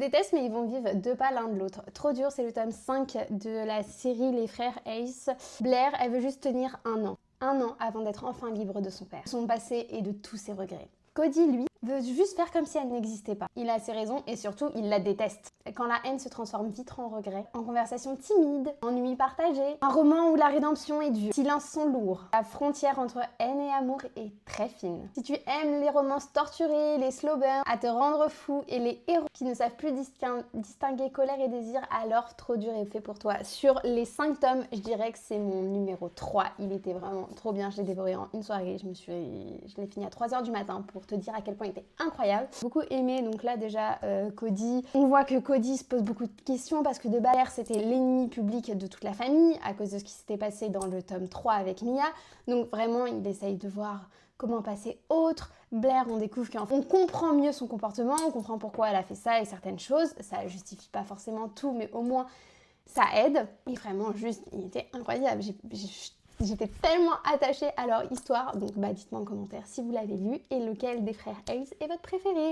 Détestent, mais ils vont vivre deux pas l'un de l'autre. Trop dur, c'est le tome 5 de la série Les Frères Ace. Blair, elle veut juste tenir 1 an. 1 an avant d'être enfin libre de son père, son passé et de tous ses regrets. Cody, lui, veut juste faire comme si elle n'existait pas. Il a ses raisons et surtout, il la déteste. Quand la haine se transforme vite en regret, en conversation timide, ennui partagé, un roman où la rédemption est dure, silences sont lourds. La frontière entre haine et amour est très fine. Si tu aimes les romances torturées, les slow burns, à te rendre fou et les héros qui ne savent plus distinguer colère et désir, alors Trop dur est fait pour toi. Sur les 5 tomes, je dirais que c'est mon numéro 3. Il était vraiment trop bien, je l'ai dévoré en une soirée. Je l'ai fini à 3h du matin pour te dire à quel point il était incroyable. J'ai beaucoup aimé, donc là déjà Cody. On voit que Cody se pose beaucoup de questions parce que de Blair c'était l'ennemi public de toute la famille à cause de ce qui s'était passé dans le tome 3 avec Mia. Donc vraiment il essaye de voir comment passer autre. Blair, on découvre qu'on comprend mieux son comportement, on comprend pourquoi elle a fait ça et certaines choses. Ça justifie pas forcément tout, mais au moins ça aide. Et vraiment juste, il était incroyable. J'étais tellement attachée à leur histoire. Donc dites-moi en commentaire si vous l'avez lu et lequel des frères Ace est votre préféré.